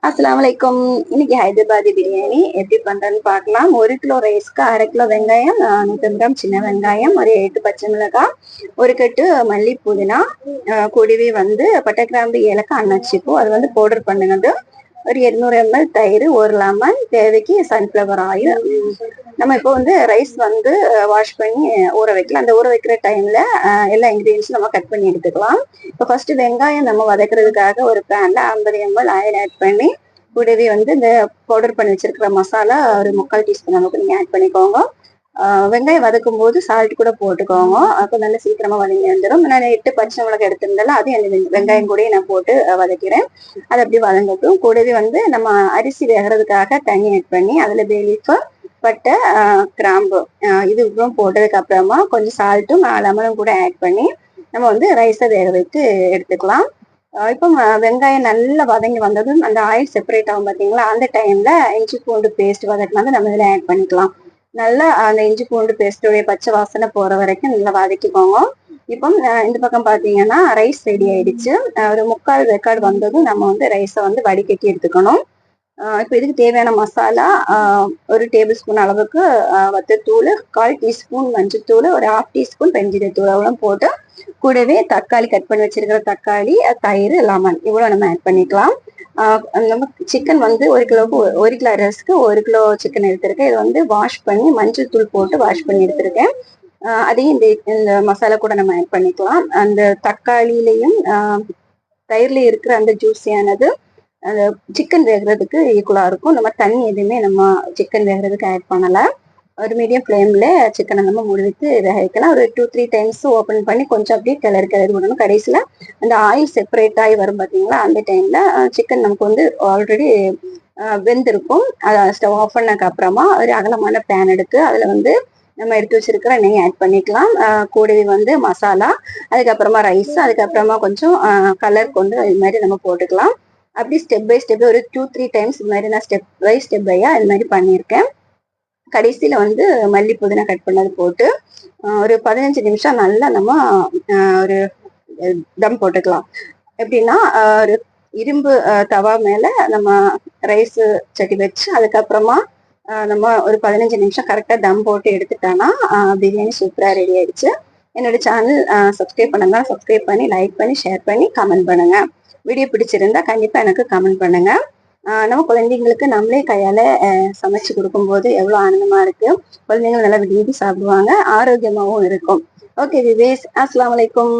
அஸ்ஸலாமலைக்கும். இன்னைக்கு ஹைதராபாதி பிரியாணி எப்படி பண்றேன்னு பார்க்கலாம். 1 கிலோ ரைஸ்க்கு 1/2 கிலோ வெங்காயம், 150 கிராம் சின்ன வெங்காயம், ஒரு 8 பச்சை மிளகாய், ஒரு கட்டு மல்லி புதினா, கூடவே வந்து பட்டை கிராம்பு ஏலக்காய் அன்னாச்சிப்பூ அது வந்து பவுடர் பண்ணுனது, ஒரு 200 ml தயிர், ஒரு லெமன், தேவைக்கு சன்ஃப்ளவர் ஆயில். நம்ம இப்போ வந்து ரைஸ் வந்து வாஷ் பண்ணி ஊற வைக்கலாம். அந்த ஊற வைக்கிற டைம்ல எல்லா இன்கிரீடியன்ஸும் நம்ம கட் பண்ணி எடுத்துக்கலாம். இப்போ ஃபர்ஸ்ட் வெங்காயம் நம்ம வதக்குறதுக்காக ஒரு பேன்ல 50 ml ஆயில் ஆட் பண்ணி, கூடவே வந்து இந்த பவுடர் பண்ணி வச்சிருக்கிற மசாலா ஒரு 3/4 டீஸ்பூன் அளவுக்கு நீங்க ஆட் பண்ணிக்கோங்க. வெங்காயம் வதக்கும் போது சால்ட் கூட போட்டுக்கோங்க. அப்போ நல்லா சீக்கிரமா வதங்கி வந்துடும். நான் 8 பச்சை மிளகாய் எடுத்திருந்தாலும் அதையும் அந்த வெங்காயம் கூடயே நான் போட்டு வதக்கிறேன். அது அப்படியே வதங்கட்டும். கூடவே வந்து நம்ம அரிசி வேகிறதுக்காக தண்ணி ஆட் பண்ணி அதில் பே லீஃப், பட்டை, கிராம்பு இது இவ்வளவும் போட்டதுக்கு அப்புறமா கொஞ்சம் சால்ட்டும் லெமனும் கூட ஆட் பண்ணி நம்ம வந்து ரைஸை வேக வைத்து எடுத்துக்கலாம். இப்போ வெங்காயம் நல்லா வதங்கி வந்ததும் அந்த ஆயில் செப்பரேட் ஆகும் பார்த்தீங்களா, அந்த டைம்ல இஞ்சி பூண்டு பேஸ்ட் வதக்கினது நம்ம இதில் ஆட் பண்ணிக்கலாம். நல்லா அந்த இஞ்சி பூண்டு பேஸ்டோடைய பச்சை வாசனை போற வரைக்கும் நல்லா வதக்கிக்கோங்க. இப்போ இந்த பக்கம் பார்த்தீங்கன்னா ரைஸ் ரெடி ஆயிடுச்சு. ஒரு 3/4 வேக்காடு வந்ததும் நம்ம வந்து ரைஸை வந்து வடிகட்டி எடுத்துக்கணும். இப்போ இதுக்கு தேவையான மசாலா ஒரு டேபிள் ஸ்பூன் அளவுக்கு வத்தத்தூள், 1/4 டீஸ்பூன் மஞ்சத்தூள், ஒரு 1/2 டீஸ்பூன் பெருஞ்சீரகத்தூள் அவ்வளோ போட்டு, கூடவே தக்காளி கட் பண்ணி வச்சிருக்கிற தக்காளி, தயிர், லெமன் இவ்வளோ நம்ம ஆட் பண்ணிக்கலாம். நம்ம சிக்கன் வந்து 1 கிலோவுக்கு 1 கிலோ ரைஸ்க்கு 1 கிலோ சிக்கன் எடுத்திருக்கேன். இதை வந்து வாஷ் பண்ணி மஞ்சள் தூள் போட்டு வாஷ் பண்ணி எடுத்திருக்கேன். அதையும் இந்த மசாலா கூட நம்ம ஆட் பண்ணிக்கலாம். அந்த தக்காளியிலையும் தயிர்ல இருக்கிற அந்த ஜூஸியானது அந்த சிக்கன் வேகிறதுக்கு ஈக்குவலா இருக்கும். நம்ம தண்ணி எதுவுமே நம்ம சிக்கன் வேகிறதுக்கு ஆட் பண்ணல. ஒரு மீடியம் ஃப்ளேம்ல சிக்கனை நம்ம மூடி வைத்து வேக வைக்கலாம். ஒரு 2-3 டைம்ஸ் ஓப்பன் பண்ணி கொஞ்சம் அப்படியே கிளறி விடணும். கடைசியில அந்த ஆயில் செப்பரேட் ஆகி வரும் பார்த்தீங்களா, அந்த டைம்ல சிக்கன் நமக்கு வந்து ஆல்ரெடி வெந்திருக்கும். அதை ஸ்டவ் ஆஃப் பண்ணதுக்கு அப்புறமா ஒரு அகலமான பேன் எடுத்து அதுல வந்து நம்ம எடுத்து வச்சிருக்கிற நெய் ஆட் பண்ணிக்கலாம். கூடவே வந்து மசாலா, அதுக்கப்புறமா ரைஸ், அதுக்கப்புறமா கொஞ்சம் கலர் கொண்டு இது மாதிரி நம்ம போட்டுக்கலாம். அப்படி ஸ்டெப் பை ஸ்டெப் ஒரு 2-3 டைம்ஸ் இது மாதிரி நான் ஸ்டெப் பையா இது மாதிரி பண்ணியிருக்கேன். கடைசியில வந்து மல்லி புதினா கட் பண்ணது போட்டு ஒரு 15 நிமிஷம் நல்லா நம்ம ஒரு தம் போட்டுக்கலாம். எப்படின்னா ஒரு இரும்பு தவா மேல நம்ம ரைஸ் சட்டி வச்சு அதுக்கப்புறமா நம்ம ஒரு 15 நிமிஷம் கரெக்டா தம் போட்டு எடுத்துட்டோம்னா பிரியாணி சூப்பரா ரெடி ஆயிடுச்சு. என்னோட சேனல் சப்ஸ்கிரைப் பண்ணுங்க. சப்ஸ்கிரைப் பண்ணி லைக் பண்ணி ஷேர் பண்ணி கமெண்ட் பண்ணுங்க. வீடியோ பிடிச்சிருந்தா கண்டிப்பா எனக்கு கமெண்ட் பண்ணுங்க. நம்ம குழந்தைங்களுக்கு நம்மளே கையால சமைச்சு கொடுக்கும்போது எவ்வளவு ஆனந்தமா இருக்கு. குழந்தைங்க நல்லா விரும்பி சாப்பிடுவாங்க, ஆரோக்கியமாவும் இருக்கும். ஓகே விவேஸ், அஸ்ஸலாமு அலைக்கும்.